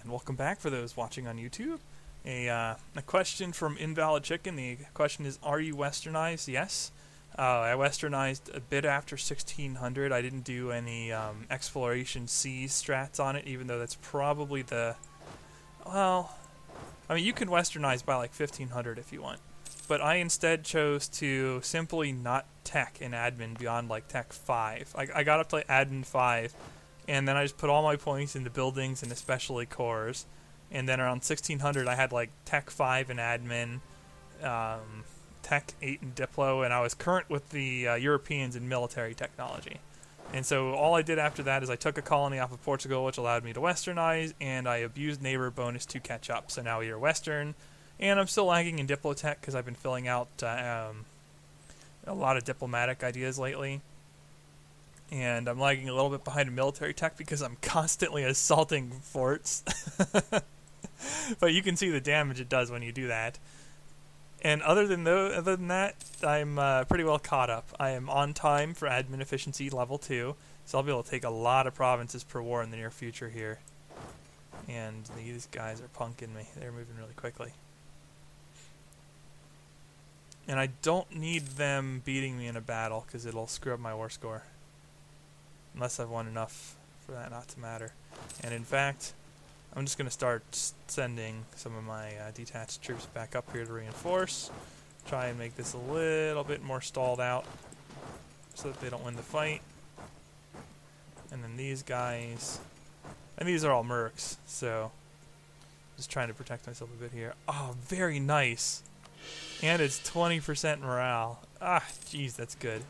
Welcome back for those watching on YouTube. A question from Invalid Chicken. The question is, are you westernized? Yes. I westernized a bit after 1600. I didn't do any exploration seas strats on it, even though that's probably the... Well, I mean, you can westernize by like 1500 if you want. But I instead chose to simply not tech in admin beyond like tech 5. I got up to like admin 5, and then I just put all my points into buildings and especially cores. And then around 1600 I had like tech 5 in admin, tech 8 in diplo, and I was current with the Europeans in military technology. And so all I did after that is I took a colony off of Portugal, which allowed me to westernize, and I abused neighbor bonus to catch up. So now we are western. And I'm still lagging in Diplotech because I've been filling out a lot of diplomatic ideas lately. And I'm lagging a little bit behind in military tech because I'm constantly assaulting forts. But you can see the damage it does when you do that. And other than that, I'm pretty well caught up. I am on time for admin efficiency level 2, so I'll be able to take a lot of provinces per war in the near future here. And these guys are punking me. They're moving really quickly. And I don't need them beating me in a battle because it'll screw up my war score. Unless I've won enough for that not to matter. And in fact, I'm just going to start sending some of my detached troops back up here to reinforce. Try and make this a little bit more stalled out so that they don't win the fight. And then these guys, and these are all mercs, so just trying to protect myself a bit here. Oh, very nice. And it's 20% morale. Ah, jeez, that's good.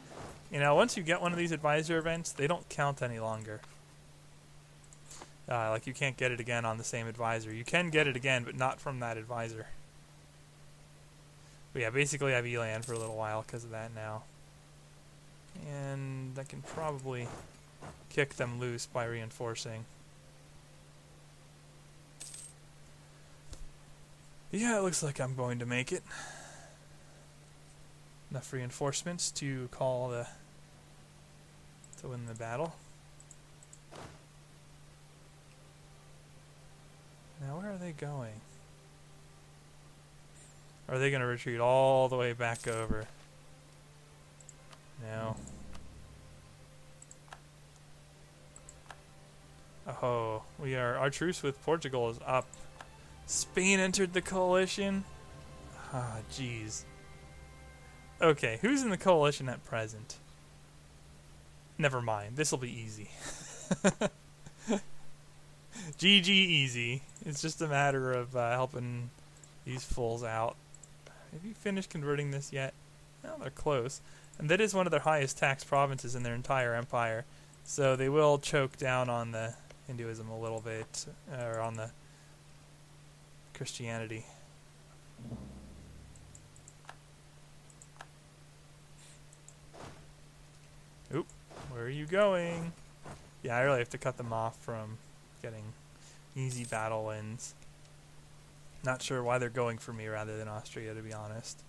You know, once you get one of these advisor events, they don't count any longer. Like, you can't get it again on the same advisor. You can get it again, but not from that advisor. But yeah, basically I have Elan for a little while because of that now. And I can probably kick them loose by reinforcing. Yeah, it looks like I'm going to make it. Enough reinforcements to win the battle. Now where are they going? Are they going to retreat all the way back over? No. Oh, our truce with Portugal is up. Spain entered the coalition? Ah, jeez. Okay, who's in the coalition at present? Never mind, this'll be easy. GG easy. It's just a matter of helping these fools out. Have you finished converting this yet? No, they're close. And that is one of their highest tax provinces in their entire empire. So they will choke down on the Hinduism a little bit, or on the Christianity. Oop, where are you going? Yeah, I really have to cut them off from getting easy battle wins. Not sure why they're going for me rather than Austria, to be honest.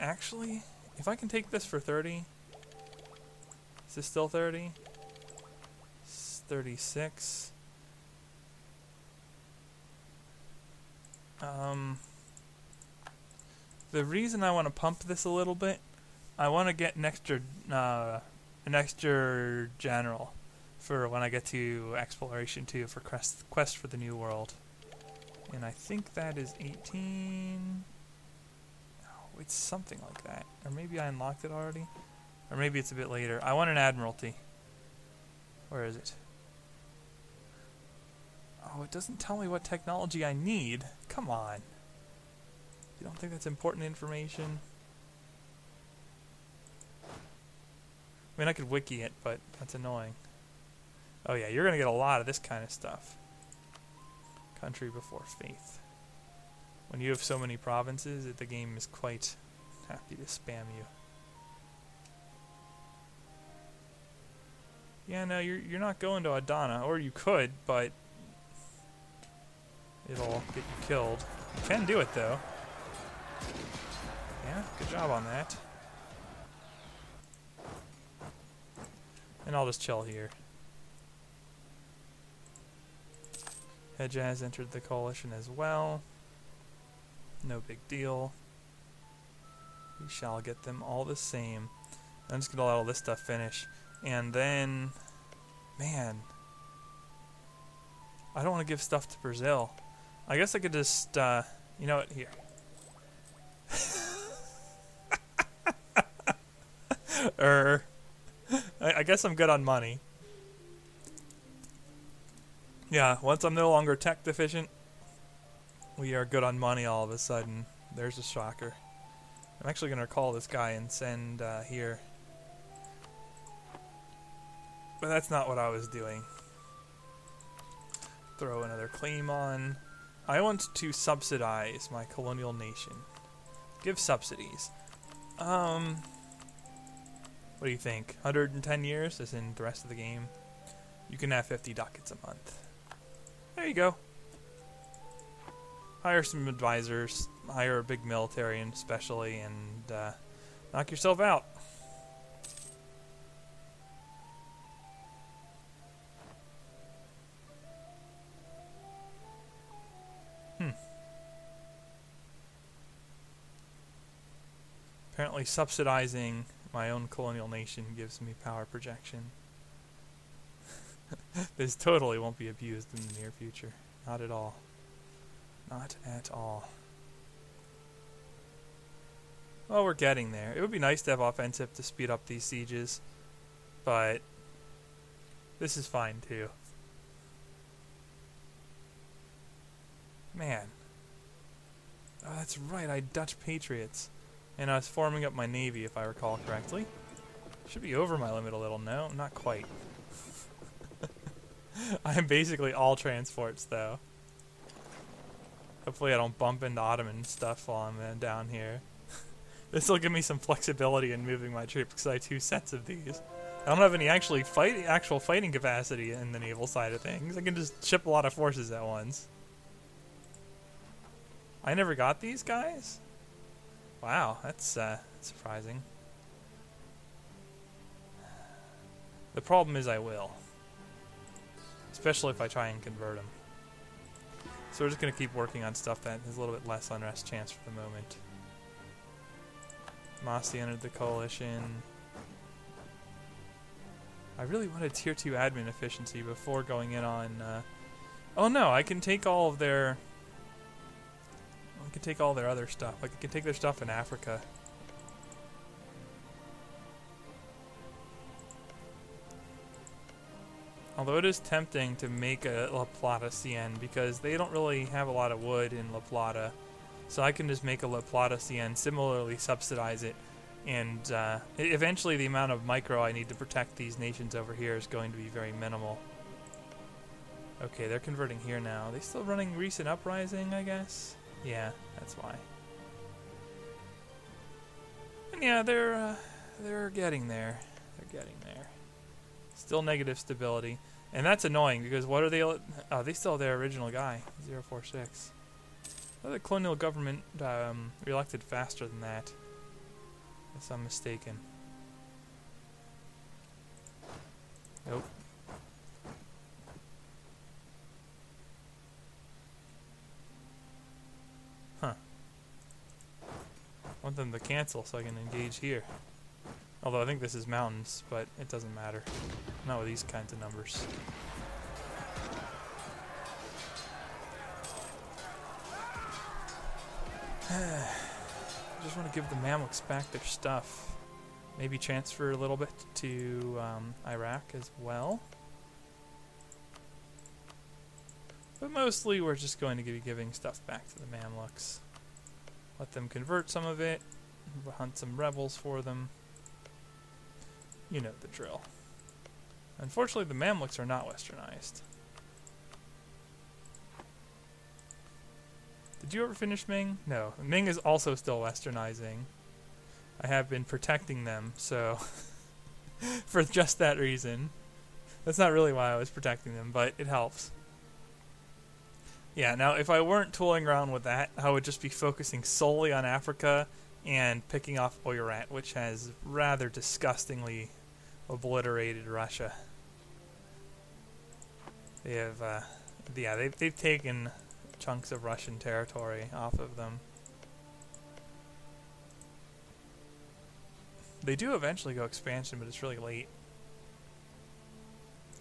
Actually, if I can take this for 30... Is this still 30? It's 36. The reason I want to pump this a little bit, I want to get an extra general for when I get to exploration 2 for quest for the New World. And I think that is 18. Oh, it's something like that. Or maybe I unlocked it already. Or maybe it's a bit later. I want an admiralty. Where is it? Oh, it doesn't tell me what technology I need. Come on. You don't think that's important information? I mean, I could wiki it, but that's annoying. Oh yeah, you're going to get a lot of this kind of stuff. Country before faith. When you have so many provinces, the game is quite happy to spam you. Yeah, no, you're not going to Adana, or you could, but it'll get you killed. You can do it though. Yeah, good job on that. And I'll just chill here. Hejaz entered the coalition as well. No big deal. We shall get them all the same. I'm just gonna let all this stuff finish. And then, man, I don't want to give stuff to Brazil. I guess I could just, you know what, here. I guess I'm good on money. Yeah, once I'm no longer tech deficient, we are good on money all of a sudden. There's a shocker. I'm actually going to call this guy and send here. But that's not what I was doing. Throw another claim on. I want to subsidize my colonial nation. Give subsidies. What do you think? 110 years, as in the rest of the game? You can have 50 ducats a month. There you go. Hire some advisors, hire a big military especially, and knock yourself out. Apparently subsidizing my own colonial nation gives me power projection. This totally won't be abused in the near future. Not at all. Not at all. Well, we're getting there. It would be nice to have offensive to speed up these sieges, but this is fine too. Man. Oh, that's right, I had Dutch Patriots. And I was forming up my navy, if I recall correctly. Should be over my limit a little. No, not quite. I am basically all transports, though. Hopefully I don't bump into Ottoman stuff while I'm down here. This will give me some flexibility in moving my troops, because I have 2 sets of these. I don't have any actual fighting capacity in the naval side of things. I can just ship a lot of forces at once. I never got these guys? Wow, that's surprising. The problem is I will. Especially if I try and convert them. So we're just going to keep working on stuff that has a little bit less unrest chance for the moment. Masi entered the coalition. I really wanted tier 2 admin efficiency before going in on... oh no, I can take all of their... I can take all their other stuff. Like, I can take their stuff in Africa. Although it is tempting to make a La Plata CN because they don't really have a lot of wood in La Plata. So I can just make a La Plata CN, similarly subsidize it, and eventually the amount of micro I need to protect these nations over here is going to be very minimal. Okay, they're converting here now. Are they still running recent uprising, I guess? Yeah, that's why. And yeah, they're getting there. They're getting there. Still negative stability. And that's annoying because what are they... Oh, they still have their original guy, 046. Oh, the colonial government re-elected faster than that. Unless I'm mistaken. Nope. Huh. I want them to cancel so I can engage here. Although I think this is mountains, but it doesn't matter. Not with these kinds of numbers. I just want to give the Mamluks back their stuff. Maybe transfer a little bit to Iraq as well. But mostly we're just going to be giving stuff back to the Mamluks. Let them convert some of it, hunt some rebels for them. You know the drill. Unfortunately, the Mamluks are not westernized. Did you ever finish Ming? No. Ming is also still westernizing. I have been protecting them, so... for just that reason. That's not really why I was protecting them, but it helps. Yeah, now if I weren't tooling around with that, I would just be focusing solely on Africa and picking off Oirat, which has rather disgustingly obliterated Russia. They have, yeah, they've taken chunks of Russian territory off of them. They do eventually go expansion, but it's really late.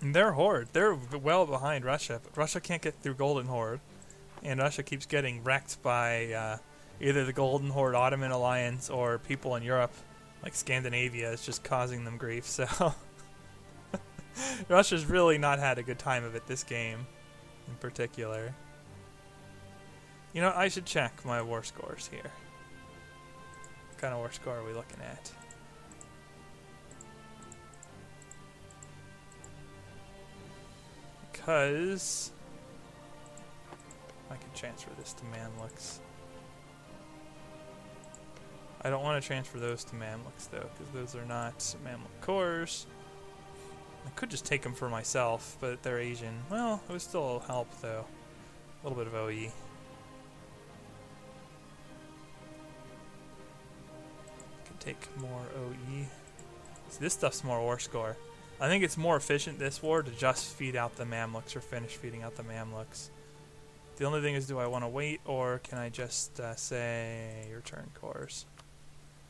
And their horde, they're well behind Russia, but Russia can't get through Golden Horde, and Russia keeps getting wrecked by either the Golden Horde Ottoman Alliance or people in Europe, like Scandinavia, is just causing them grief. So Russia's really not had a good time of it this game, in particular. You know, I should check my war scores here. What kind of war score are we looking at? Because I can transfer this to Mamluks. I don't want to transfer those to Mamluks though, because those are not Mamluk cores. I could just take them for myself, but they're Asian. Well, it would still help though. A little bit of OE. Can take more OE. See, this stuff's more war score. I think it's more efficient this war to just feed out the Mamluks or finish feeding out the Mamluks. The only thing is, do I want to wait or can I just say return cores?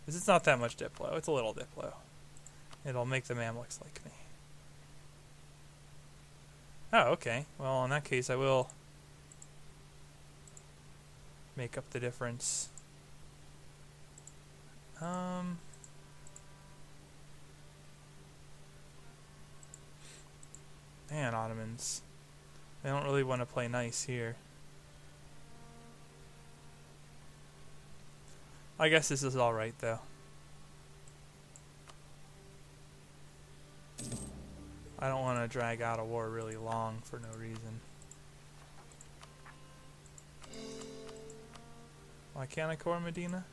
Because it's not that much Diplo. It's a little Diplo. It'll make the Mamluks like me. Oh, okay. Well, in that case, I will make up the difference. Man, Ottomans. They don't really want to play nice here. I guess this is alright, though. I don't want to drag out a war really long for no reason. Why can't I core Medina?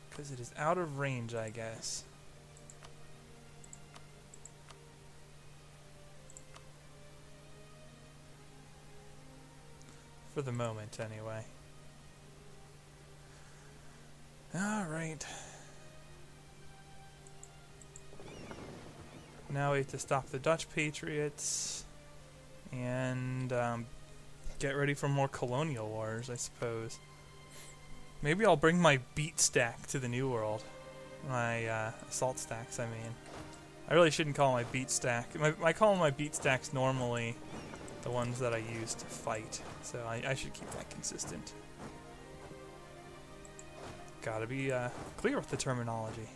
Because it is out of range, I guess. For the moment, anyway. Alright. Now we have to stop the Dutch Patriots and get ready for more colonial wars, I suppose. Maybe I'll bring my beat stack to the New World. My assault stacks, I mean. I really shouldn't call my beat stack. I call my beat stacks normally the ones that I use to fight. So I should keep that consistent. Gotta be clear with the terminology.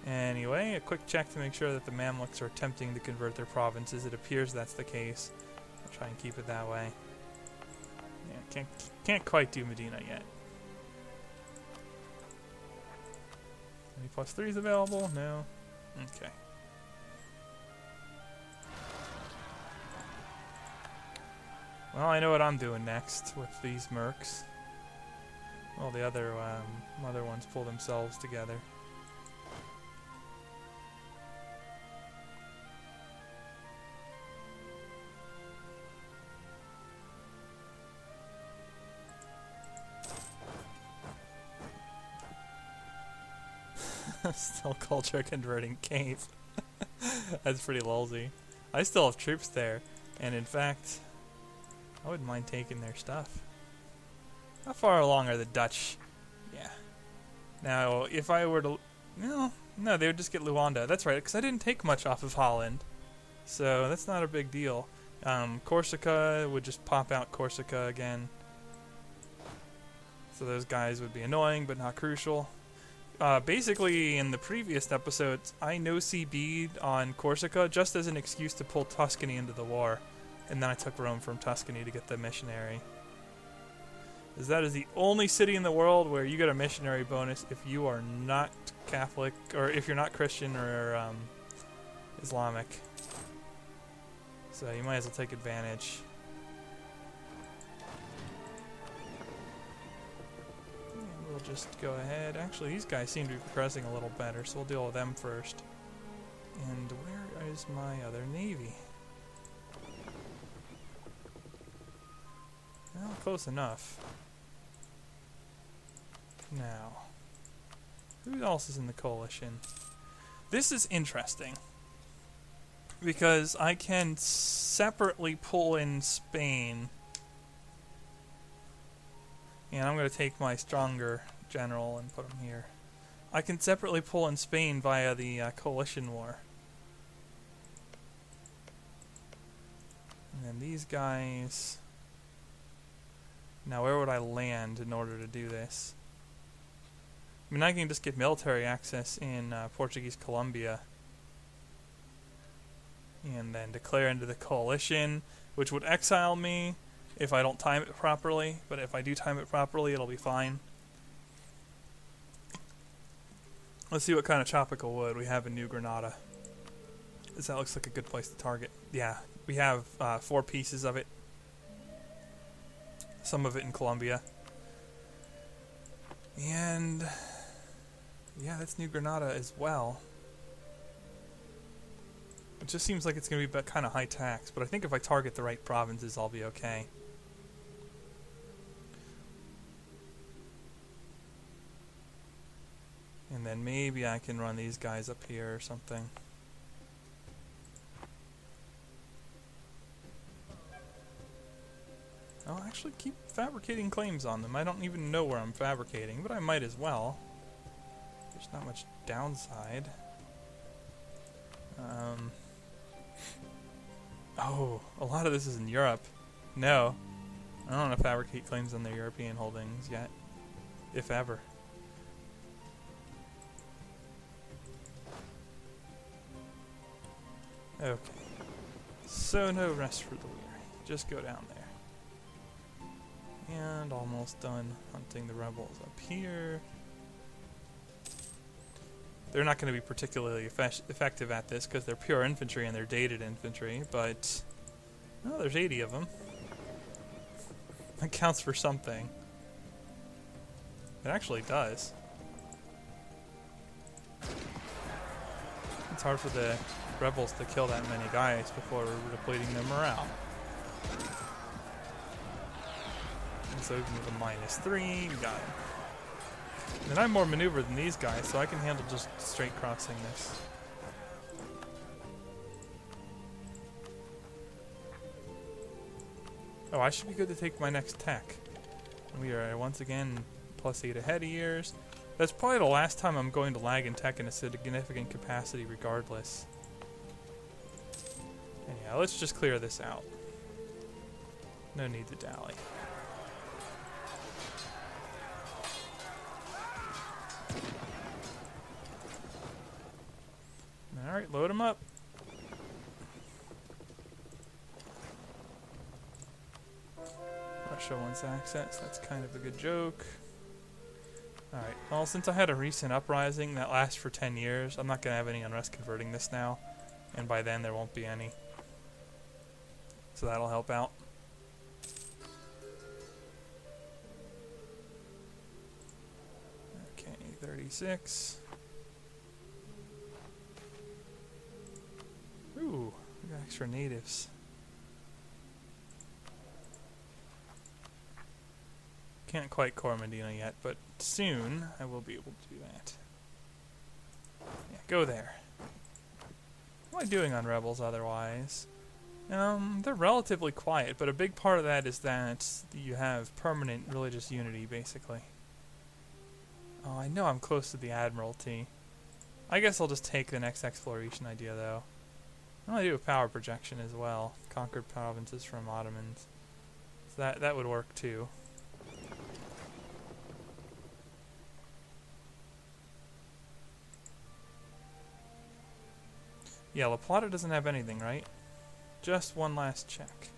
Anyway, a quick check to make sure that the Mamluks are attempting to convert their provinces. It appears that's the case. I'll try and keep it that way. Yeah, can't quite do Medina yet. Any +3s available? No? Okay. Well, I know what I'm doing next with these mercs. Well, the other ones pull themselves together. Still culture converting cave. That's pretty lolzy. I still have troops there, and in fact, I wouldn't mind taking their stuff. How far along are the Dutch? Yeah. Now, if I were to... No, they would just get Luanda. That's right, because I didn't take much off of Holland. So, that's not a big deal. Corsica would just pop out Corsica again. So those guys would be annoying, but not crucial. Basically, in the previous episodes, I no-CB'd on Corsica just as an excuse to pull Tuscany into the war. And then I took Rome from Tuscany to get the missionary. As that is the only city in the world where you get a missionary bonus if you are not Catholic, or if you're not Christian or Islamic. So you might as well take advantage. We'll just go ahead. Actually, these guys seem to be progressing a little better, so we'll deal with them first. And where is my other navy? Well, close enough. Now, who else is in the coalition? This is interesting because I can separately pull in Spain, and I'm going to take my stronger general and put him here. I can separately pull in Spain via the coalition war. And then these guys... Now, where would I land in order to do this? I mean, I can just get military access in Portuguese Colombia. And then declare into the coalition, which would exile me if I don't time it properly. But if I do time it properly, it'll be fine. Let's see what kind of tropical wood we have in New Granada. That looks like a good place to target. Yeah, we have 4 pieces of it. Some of it in Colombia. And yeah, that's New Granada as well. It just seems like it's going to be kind of high tax, but I think if I target the right provinces, I'll be okay. And then maybe I can run these guys up here or something. I'll actually keep fabricating claims on them. I don't even know where I'm fabricating, but I might as well. There's not much downside. Oh, a lot of this is in Europe. No, I don't want to fabricate claims on their European holdings yet, if ever. Okay, so no rest for the weary. Just go down there. And almost done hunting the rebels up here. They're not going to be particularly effective at this because they're pure infantry and they're dated infantry, but oh, there's 80 of them. That counts for something. It actually does. It's hard for the rebels to kill that many guys before depleting their morale. And so even with a -3, we got him. And I'm more maneuvered than these guys, so I can handle just straight crossing this. Oh, I should be good to take my next tech. We are once again +8 ahead of years. That's probably the last time I'm going to lag in tech in a significant capacity regardless. Anyhow, let's just clear this out. No need to dally. Alright, load them up. Russia wants access, that's kind of a good joke. Alright, well, since I had a recent uprising that lasts for 10 years, I'm not going to have any unrest converting this now. And by then, there won't be any. So that'll help out. Okay, 36. Ooh, we got extra natives. Can't quite core Medina yet, but soon I will be able to do that. Yeah, go there. What am I doing on rebels otherwise? They're relatively quiet, but a big part of that is that you have permanent religious unity, basically. Oh, I know I'm close to the Admiralty. I guess I'll just take the next exploration idea, though. I'm going to do a power projection as well. Conquered provinces from Ottomans. So that would work, too. Yeah, La Plata doesn't have anything, right? Just one last check.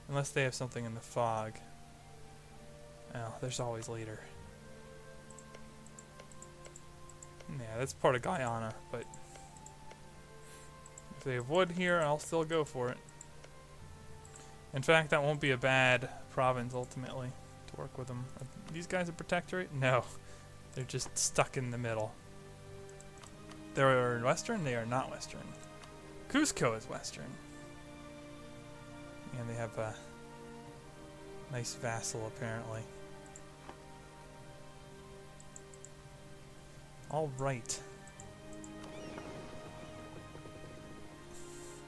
Unless they have something in the fog. Oh, there's always later. Yeah, that's part of Guyana, but if they have wood here, I'll still go for it. In fact, that won't be a bad province, ultimately, to work with them. Are these guys a protectorate? No. They're just stuck in the middle. They're Western? They are not Western. Cusco is Western. And they have a nice vassal, apparently. All right.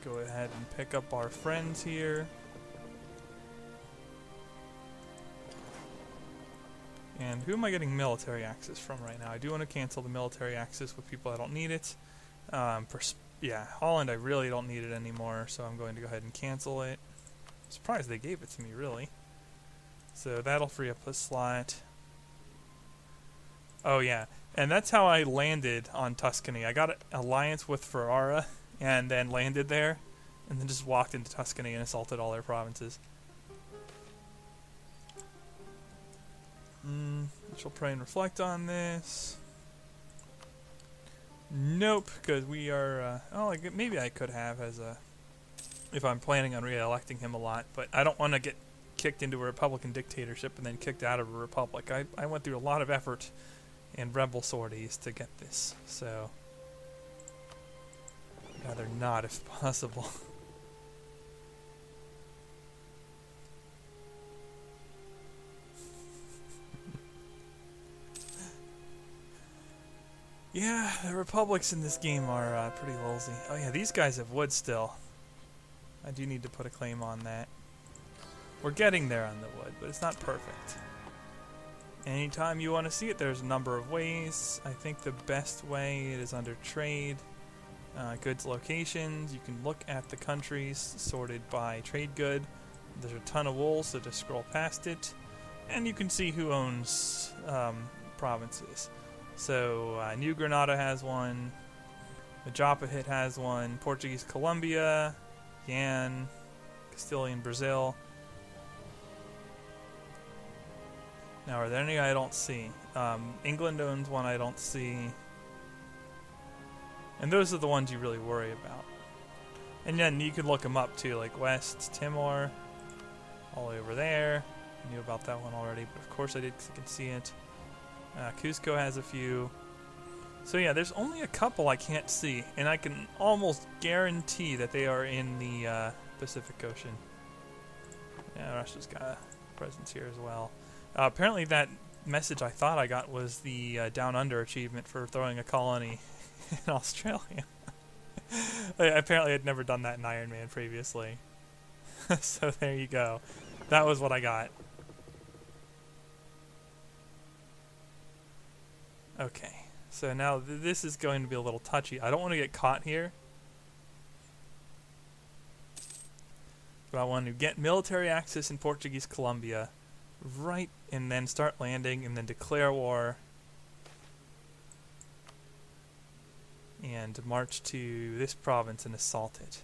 Go ahead and pick up our friends here. And who am I getting military access from right now? I do want to cancel the military access with people I don't need it. Yeah, Holland, I really don't need it anymore, so I'm going to go ahead and cancel it. I'm surprised they gave it to me, really. So that'll free up a slot. Oh yeah, and that's how I landed on Tuscany. I got an alliance with Ferrara, and then landed there, and then just walked into Tuscany and assaulted all their provinces. She'll pray and reflect on this. Nope, because we are, maybe I could have as a, if I'm planning on re-electing him a lot, but I don't want to get kicked into a Republican dictatorship and then kicked out of a republic. I went through a lot of effort and rebel sorties to get this, so I'd rather not if possible. Yeah, the republics in this game are pretty lolsy. Oh yeah, these guys have wood still. I do need to put a claim on that. We're getting there on the wood, but it's not perfect. Anytime you want to see it, there's a number of ways. I think the best way is under trade, goods locations. You can look at the countries sorted by trade good. There's a ton of wool, so just scroll past it. And you can see who owns provinces. So New Granada has one, Majapahit has one, Portuguese Colombia, Yan, Castilian Brazil. Now, are there any I don't see? England owns one I don't see. And those are the ones you really worry about. And then you can look them up too, like West Timor, all the way over there. I knew about that one already, but of course I did because I can see it. Cusco has a few. So yeah, there's only a couple I can't see, and I can almost guarantee that they are in the Pacific Ocean. Yeah, Russia's got a presence here as well. Apparently that message I thought I got was the Down Under achievement for throwing a colony in Australia. Apparently I'd never done that in Iron Man previously. So there you go. That was what I got. Okay, so now this is going to be a little touchy. I don't want to get caught here. But I want to get military access in Portuguese Colombia, right, and then start landing, and then declare war. And march to this province and assault it.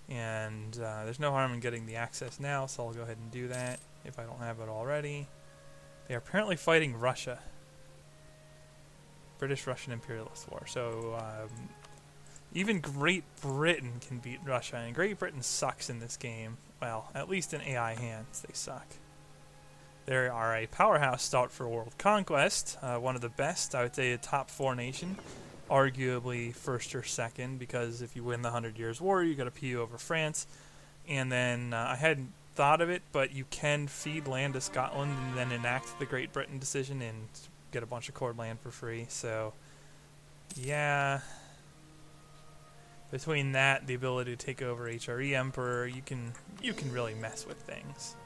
And there's no harm in getting the access now, so I'll go ahead and do that if I don't have it already. They are apparently fighting Russia. British-Russian imperialist war. So even Great Britain can beat Russia, and Great Britain sucks in this game. Well, at least in AI hands, they suck. They are a powerhouse start for world conquest, one of the best. I would say a top 4 nation. Arguably first or second, because if you win the 100 Years' War, you got a PU over France. And then I hadn't thought of it, but you can feed land to Scotland and then enact the Great Britain decision and get a bunch of cord land for free. So, yeah. Between that, the ability to take over HRE Emperor, you can really mess with things.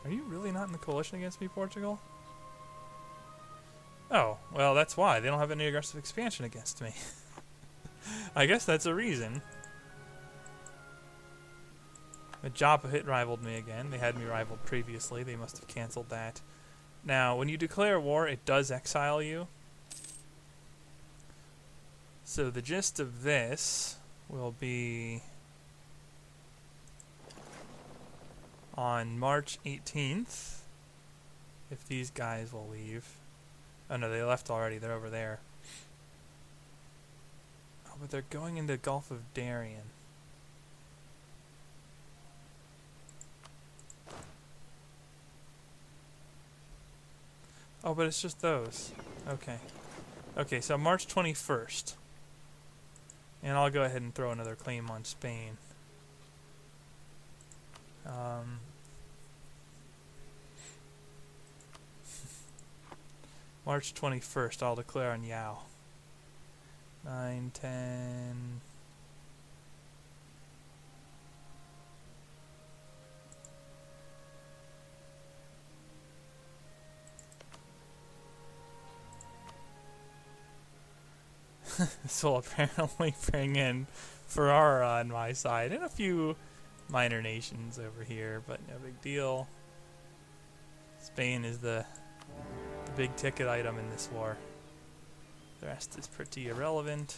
Are you really not in the coalition against me, Portugal? Oh, well, that's why. They don't have any aggressive expansion against me. I guess that's a reason. Majapahit rivaled me again. They had me rivaled previously. They must have canceled that. Now, when you declare war, it does exile you. So the gist of this will be on March 18th, if these guys will leave. Oh no, they left already. They're over there. Oh, but they're going into the Gulf of Darien. Oh, but it's just those. Okay. Okay, so March 21st. And I'll go ahead and throw another claim on Spain. March 21st, I'll declare on Yao. 9, 10... This will apparently bring in Ferrara on my side and a few minor nations over here, but no big deal. Spain is the big ticket item in this war. The rest is pretty irrelevant.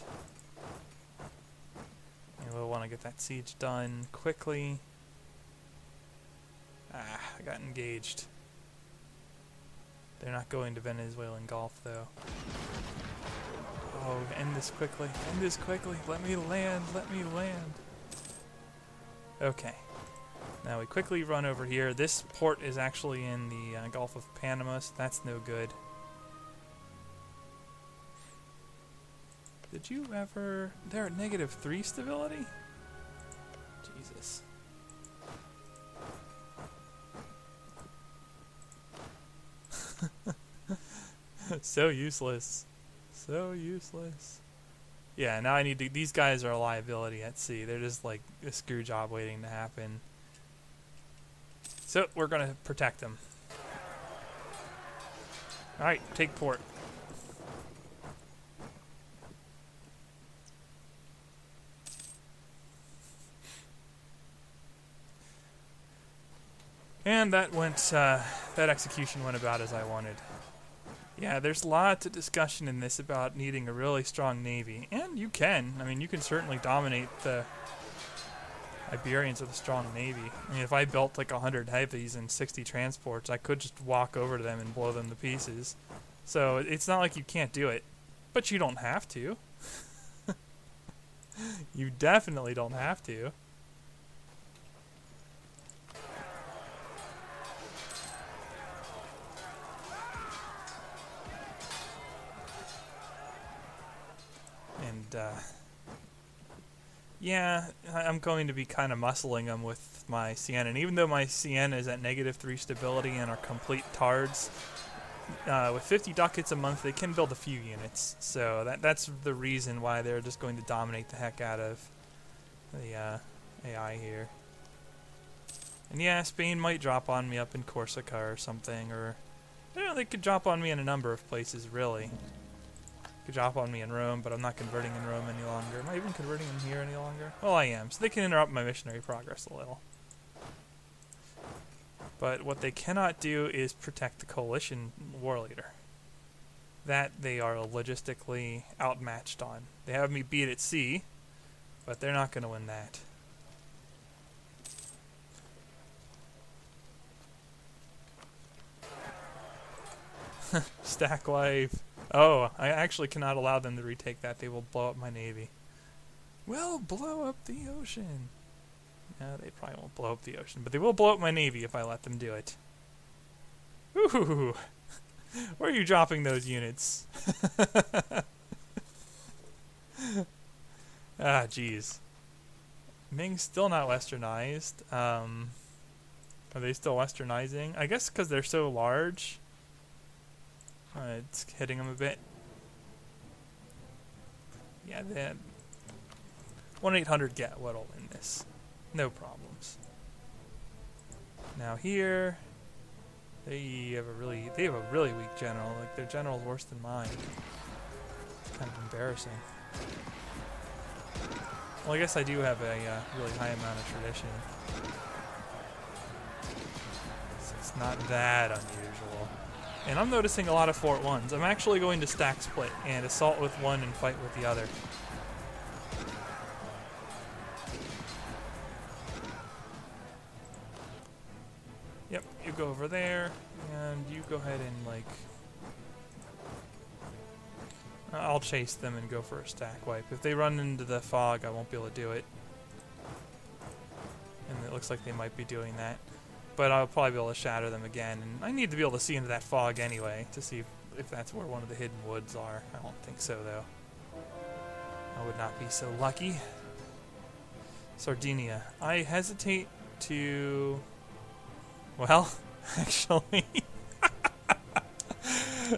And we'll want to get that siege done quickly. Ah, I got engaged. They're not going to Venezuelan Gulf, though. Oh, end this quickly. End this quickly. Let me land. Let me land. Okay. Now we quickly run over here. This port is actually in the Gulf of Panama, so that's no good. Did you ever... They're at -3 stability? Jesus. So useless. So useless. Yeah, now I need to... These guys are a liability at sea. They're just like a screw job waiting to happen. So, we're going to protect them. Alright, take port. And that went, that execution went about as I wanted. Yeah, there's lots of discussion in this about needing a really strong navy. And you can. I mean, you can certainly dominate the Iberians with a strong navy. I mean, if I built like 100 heavies and 60 transports, I could just walk over to them and blow them to pieces. So it's not like you can't do it. But you don't have to. You definitely don't have to. Yeah, I'm going to be kind of muscling them with my CN, and even though my CN is at -3 stability and are complete tards, with 50 ducats a month they can build a few units, so that's the reason why they're just going to dominate the heck out of the AI here. And yeah, Spain might drop on me up in Corsica or something, or you know, they could drop on me in a number of places, really. Could drop on me in Rome, but I'm not converting in Rome any longer. Am I even converting in here any longer? Well, I am, so they can interrupt my missionary progress a little. But what they cannot do is protect the coalition war leader. That they are logistically outmatched on. They have me beat at sea, but they're not going to win that. Stack wipe. Oh, I actually cannot allow them to retake that. They will blow up my navy. Will blow up the ocean. No, they probably won't blow up the ocean, but they will blow up my navy if I let them do it. Ooh, where are you dropping those units? Ah, jeez. Ming's still not westernized. Are they still westernizing? I guess because they're so large. It's hitting them a bit. Yeah, they had 1-800 get what'll win this. No problems. Now here, they have a really weak general. Like their general's worse than mine. It's kind of embarrassing. Well, I guess I do have a really high amount of tradition. So it's not that unusual. And I'm noticing a lot of Fort 1s. I'm actually going to stack split and assault with one and fight with the other. Yep, you go over there, and you go ahead and, like... I'll chase them and go for a stack wipe. If they run into the fog, I won't be able to do it. And it looks like they might be doing that. But I'll probably be able to shatter them again. And I need to be able to see into that fog anyway, to see if that's where one of the hidden woods are. I don't think so, though. I would not be so lucky. Sardinia. I hesitate to... Well, actually...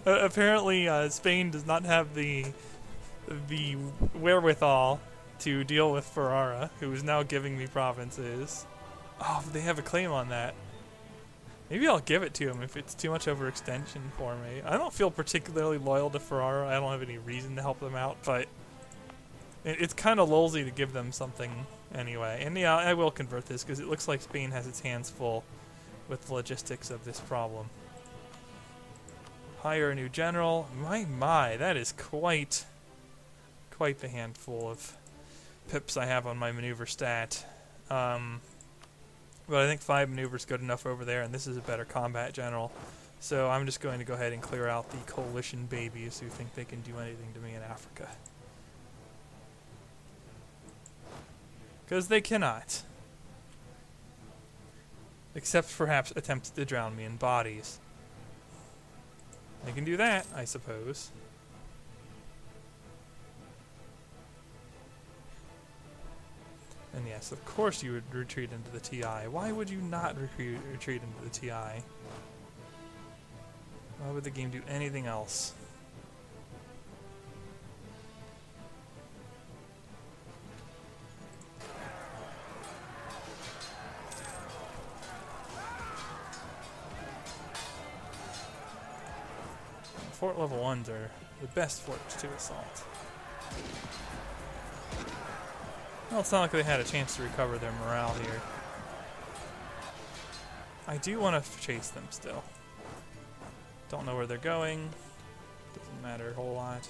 Apparently, Spain does not have the wherewithal to deal with Ferrara, who is now giving me provinces. Oh, they have a claim on that. Maybe I'll give it to him if it's too much overextension for me. I don't feel particularly loyal to Ferrara. I don't have any reason to help them out, but it's kind of lolsy to give them something anyway. And yeah, I will convert this because it looks like Spain has its hands full with the logistics of this problem. Hire a new general. My, that is quite the handful of pips I have on my maneuver stat. But I think 5 maneuvers good enough over there, and this is a better combat general. So I'm just going to go ahead and clear out the coalition babies who think they can do anything to me in Africa. Because they cannot. Except perhaps attempt to drown me in bodies. They can do that, I suppose. And yes, of course you would retreat into the TI. Why would you not retreat into the TI? Why would the game do anything else? Fort level 1s are the best forts to assault. Well, it's not like they had a chance to recover their morale here. I do want to chase them still. Don't know where they're going. Doesn't matter a whole lot.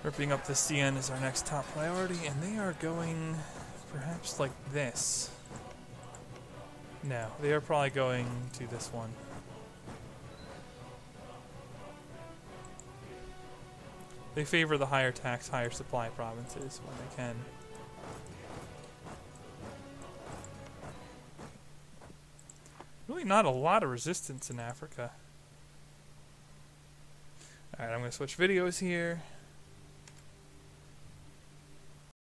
Ripping up the CN is our next top priority, and they are going perhaps like this. No, they are probably going to this one. They favor the higher tax, higher supply provinces when they can. Really not a lot of resistance in Africa. Alright, I'm going to switch videos here.